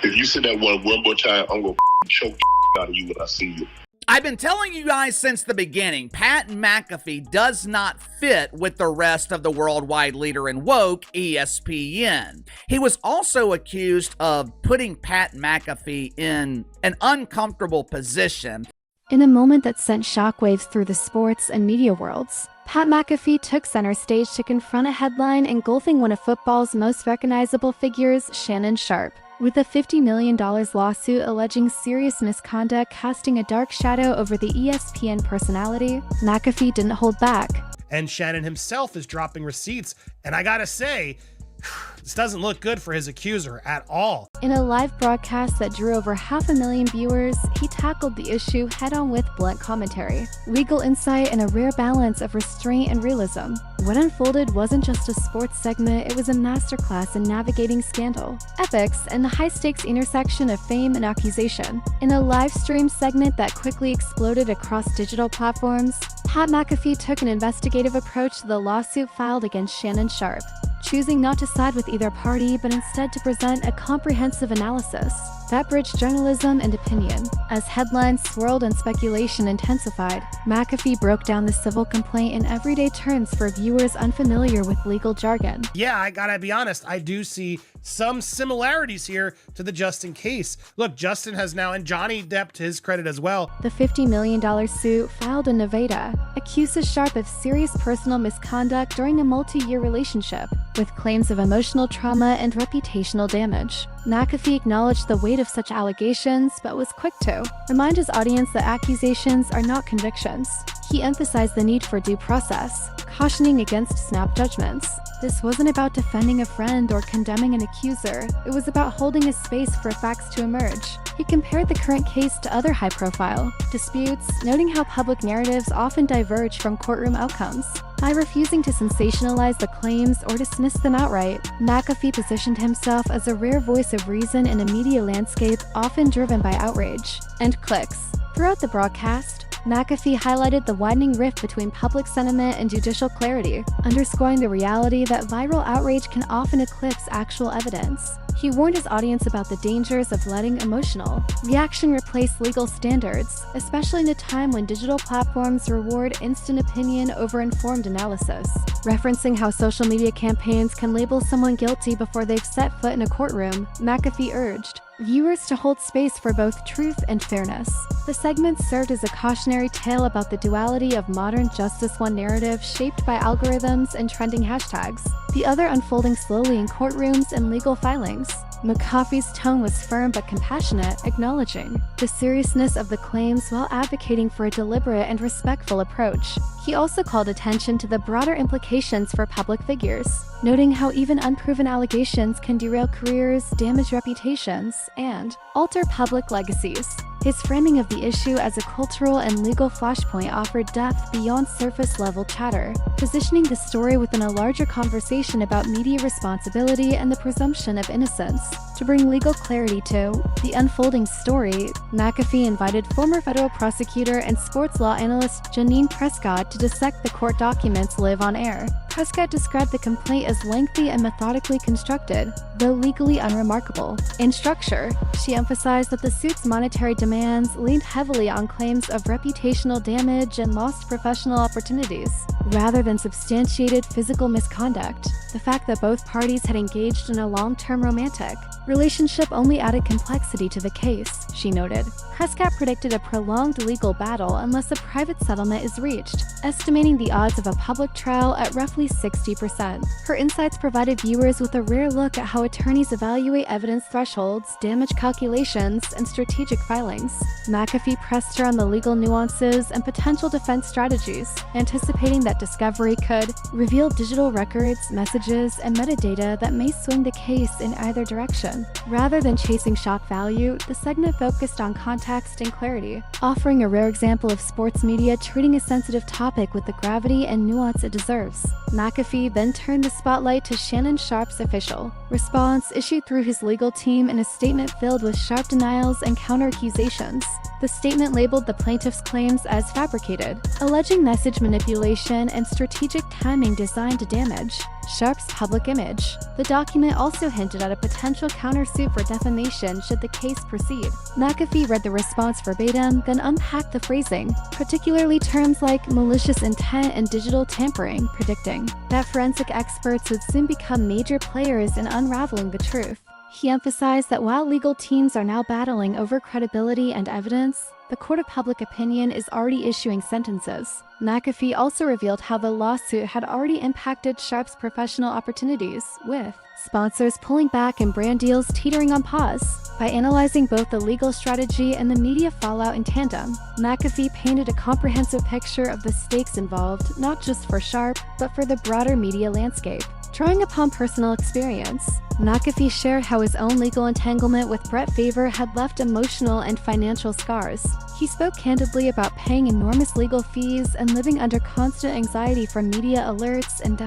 If you say that one more time, I'm going to choke the out of you when I see you. I've been telling you guys since the beginning, Pat McAfee does not fit with the rest of the worldwide leader in woke, ESPN. He was also accused of putting Pat McAfee in an uncomfortable position. In a moment that sent shockwaves through the sports and media worlds, Pat McAfee took center stage to confront a headline engulfing one of football's most recognizable figures, Shannon Sharpe. With a $50 million lawsuit alleging serious misconduct casting a dark shadow over the ESPN personality, McAfee didn't hold back. And Shannon himself is dropping receipts, and I gotta say, this doesn't look good for his accuser at all. In a live broadcast that drew over 500,000 viewers, he tackled the issue head-on with blunt commentary, legal insight, and a rare balance of restraint and realism. What unfolded wasn't just a sports segment, it was a masterclass in navigating scandal, ethics, and the high-stakes intersection of fame and accusation. In a live-stream segment that quickly exploded across digital platforms, Pat McAfee took an investigative approach to the lawsuit filed against Shannon Sharpe, choosing not to side with either party but instead to present a comprehensive analysis that bridged journalism and opinion. As headlines swirled and speculation intensified, McAfee broke down the civil complaint in everyday terms for viewers unfamiliar with legal jargon. Yeah, I gotta be honest, I do see some similarities here to the Justin case. Look, Justin has now, and Johnny Depp to his credit as well. The $50 million suit filed in Nevada accuses Sharpe of serious personal misconduct during a multi-year relationship, with claims of emotional trauma and reputational damage. McAfee acknowledged the weight of such allegations, but was quick to remind his audience that accusations are not convictions. He emphasized the need for due process, cautioning against snap judgments. This wasn't about defending a friend or condemning an accuser, it was about holding a space for facts to emerge. He compared the current case to other high-profile disputes, noting how public narratives often diverge from courtroom outcomes. By refusing to sensationalize the claims or dismiss them outright, McAfee positioned himself as a rare voice of reason in a media landscape often driven by outrage and clicks. Throughout the broadcast, McAfee highlighted the widening rift between public sentiment and judicial clarity, underscoring the reality that viral outrage can often eclipse actual evidence. He warned his audience about the dangers of letting emotional reaction replace legal standards, especially in a time when digital platforms reward instant opinion over informed analysis. Referencing how social media campaigns can label someone guilty before they've set foot in a courtroom, McAfee urged viewers to hold space for both truth and fairness. The segment served as a cautionary tale about the duality of modern Justice One narrative shaped by algorithms and trending hashtags, the other unfolding slowly in courtrooms and legal filings. McAfee's tone was firm but compassionate, acknowledging the seriousness of the claims while advocating for a deliberate and respectful approach. He also called attention to the broader implications for public figures, noting how even unproven allegations can derail careers, damage reputations, and alter public legacies. His framing of the issue as a cultural and legal flashpoint offered depth beyond surface-level chatter, positioning the story within a larger conversation about media responsibility and the presumption of innocence. To bring legal clarity to the unfolding story, McAfee invited former federal prosecutor and sports law analyst Janine Prescott to dissect the court documents live on air. Prescott described the complaint as lengthy and methodically constructed, though legally unremarkable. In structure, she emphasized that the suit's monetary demands leaned heavily on claims of reputational damage and lost professional opportunities, rather than substantiated physical misconduct. The fact that both parties had engaged in a long-term romantic relationship only added complexity to the case, she noted. Prescott predicted a prolonged legal battle unless a private settlement is reached, estimating the odds of a public trial at roughly 60%. Her insights provided viewers with a rare look at how attorneys evaluate evidence thresholds, damage calculations, and strategic filings. McAfee pressed her on the legal nuances and potential defense strategies, anticipating that discovery could reveal digital records, messages, and metadata that may swing the case in either direction. Rather than chasing shock value, the segment focused on context and clarity, offering a rare example of sports media treating a sensitive topic with the gravity and nuance it deserves. McAfee then turned the spotlight to Shannon Sharpe's official response issued through his legal team in a statement filled with sharp denials and counter-accusations. The statement labeled the plaintiff's claims as fabricated, alleging message manipulation and strategic timing designed to damage. Sharpe's public image. The document also hinted at a potential countersuit for defamation should the case proceed. McAfee read the response verbatim, then unpacked the phrasing, particularly terms like malicious intent and digital tampering, predicting that forensic experts would soon become major players in unraveling the truth. He emphasized that while legal teams are now battling over credibility and evidence, the court of public opinion is already issuing sentences. McAfee also revealed how the lawsuit had already impacted Sharpe's professional opportunities, with sponsors pulling back and brand deals teetering on pause. By analyzing both the legal strategy and the media fallout in tandem, McAfee painted a comprehensive picture of the stakes involved, not just for Sharpe, but for the broader media landscape. Drawing upon personal experience, McAfee shared how his own legal entanglement with Brett Favre had left emotional and financial scars. He spoke candidly about paying enormous legal fees and living under constant anxiety from media alerts and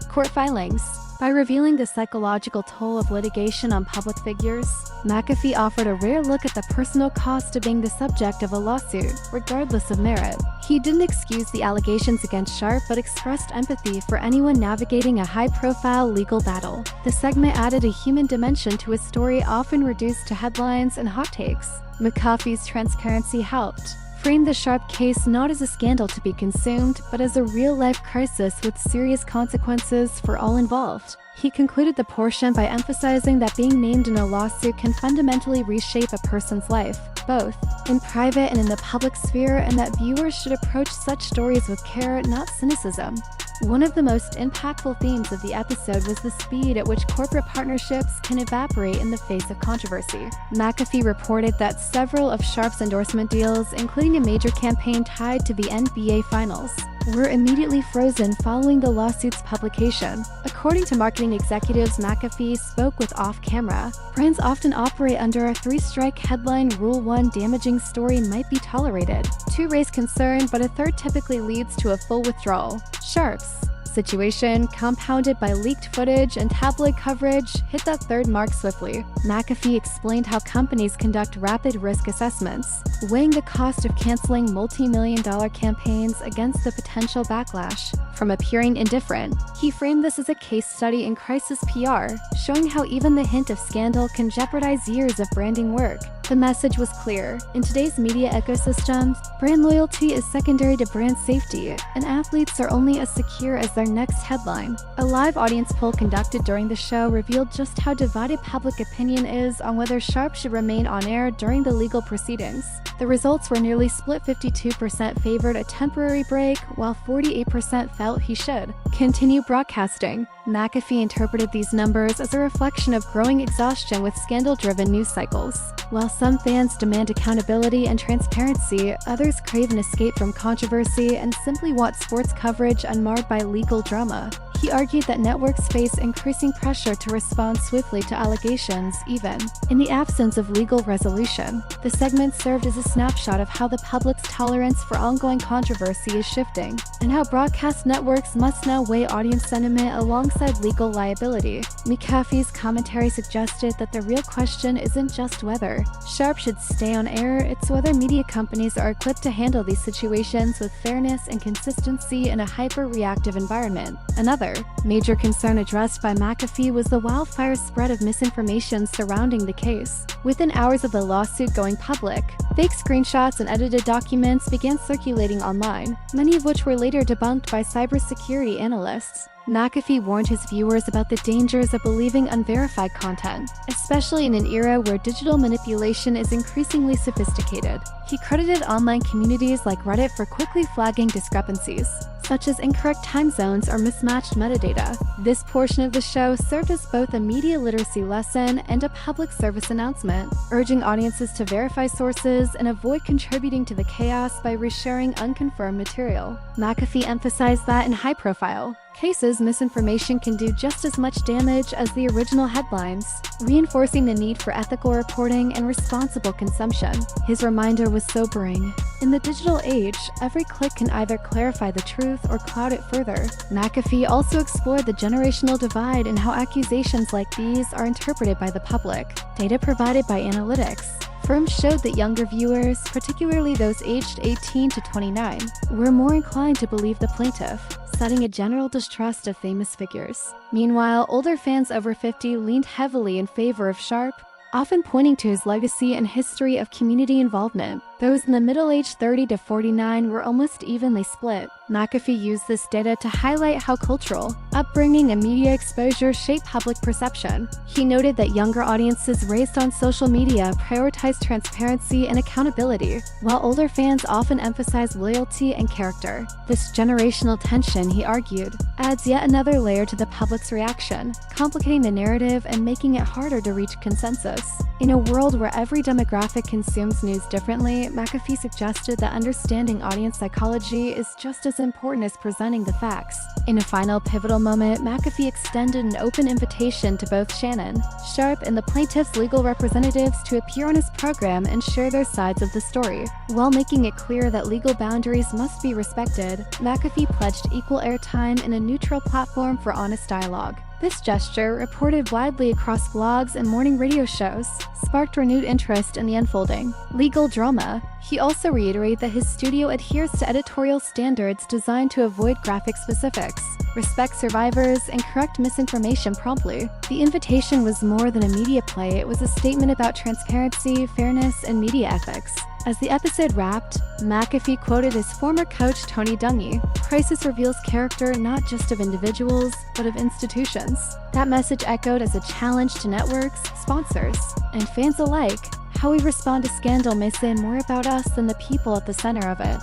court filings. By revealing the psychological toll of litigation on public figures, McAfee offered a rare look at the personal cost of being the subject of a lawsuit, regardless of merit. He didn't excuse the allegations against Sharpe, but expressed empathy for anyone navigating a high-profile legal battle. The segment added a human dimension to a story often reduced to headlines and hot takes. McAfee's transparency helped frame the Sharpe case not as a scandal to be consumed, but as a real-life crisis with serious consequences for all involved. He concluded the portion by emphasizing that being named in a lawsuit can fundamentally reshape a person's life, both in private and in the public sphere, and that viewers should approach such stories with care, not cynicism. One of the most impactful themes of the episode was the speed at which corporate partnerships can evaporate in the face of controversy. McAfee reported that several of Sharpe's endorsement deals, including a major campaign tied to the NBA Finals, were immediately frozen following the lawsuit's publication. According to marketing executives McAfee spoke with off-camera, brands often operate under a three-strike headline rule. One damaging story might be tolerated, two raise concern, but a third typically leads to a full withdrawal. Sharpe's situation, compounded by leaked footage and tabloid coverage, hit that third mark swiftly. McAfee explained how companies conduct rapid risk assessments, weighing the cost of canceling multi-million-dollar campaigns against the potential backlash from appearing indifferent. He framed this as a case study in crisis PR, showing how even the hint of scandal can jeopardize years of branding work. The message was clear. In today's media ecosystem, brand loyalty is secondary to brand safety, and athletes are only as secure as their next headline. A live audience poll conducted during the show revealed just how divided public opinion is on whether Sharpe should remain on air during the legal proceedings. The results were nearly split. 52% favored a temporary break, while 48% felt he should continue broadcasting. McAfee interpreted these numbers as a reflection of growing exhaustion with scandal-driven news cycles. While some fans demand accountability and transparency, others crave an escape from controversy and simply want sports coverage unmarred by legal drama. He argued that networks face increasing pressure to respond swiftly to allegations, even in the absence of legal resolution. The segment served as a snapshot of how the public's tolerance for ongoing controversy is shifting, and how broadcast networks must now weigh audience sentiment alongside legal liability. McAfee's commentary suggested that the real question isn't just whether Sharpe should stay on air, it's whether media companies are equipped to handle these situations with fairness and consistency in a hyper-reactive environment. Another major concern addressed by McAfee was the wildfire spread of misinformation surrounding the case. Within hours of the lawsuit going public, fake screenshots and edited documents began circulating online, many of which were later debunked by cybersecurity analysts. McAfee warned his viewers about the dangers of believing unverified content, especially in an era where digital manipulation is increasingly sophisticated. He credited online communities like Reddit for quickly flagging discrepancies, such as incorrect time zones or mismatched metadata. This portion of the show served as both a media literacy lesson and a public service announcement, urging audiences to verify sources and avoid contributing to the chaos by resharing unconfirmed material. McAfee emphasized that in high-profile cases, misinformation can do just as much damage as the original headlines, reinforcing the need for ethical reporting and responsible consumption. His reminder was sobering. In the digital age, every click can either clarify the truth or cloud it further. McAfee also explored the generational divide and how accusations like these are interpreted by the public. Data provided by analytics firms showed that younger viewers, particularly those aged 18 to 29, were more inclined to believe the plaintiff, upsetting a general distrust of famous figures. Meanwhile, older fans over 50 leaned heavily in favor of Sharpe, often pointing to his legacy and history of community involvement. Those in the middle age 30 to 49 were almost evenly split. McAfee used this data to highlight how cultural, upbringing, and media exposure shape public perception. He noted that younger audiences raised on social media prioritize transparency and accountability, while older fans often emphasize loyalty and character. This generational tension, he argued, adds yet another layer to the public's reaction, complicating the narrative and making it harder to reach consensus. In a world where every demographic consumes news differently, McAfee suggested that understanding audience psychology is just as important as presenting the facts. In a final pivotal moment, McAfee extended an open invitation to both Shannon Sharpe and the plaintiff's legal representatives to appear on his program and share their sides of the story. While making it clear that legal boundaries must be respected, McAfee pledged equal airtime and a neutral platform for honest dialogue. This gesture, reported widely across blogs and morning radio shows, sparked renewed interest in the unfolding legal drama. He also reiterated that his studio adheres to editorial standards designed to avoid graphic specifics, respect survivors, and correct misinformation promptly. The invitation was more than a media play, it was a statement about transparency, fairness, and media ethics. As the episode wrapped, McAfee quoted his former coach Tony Dungy, "Crisis reveals character not just of individuals, but of institutions." That message echoed as a challenge to networks, sponsors, and fans alike. How we respond to scandal may say more about us than the people at the center of it.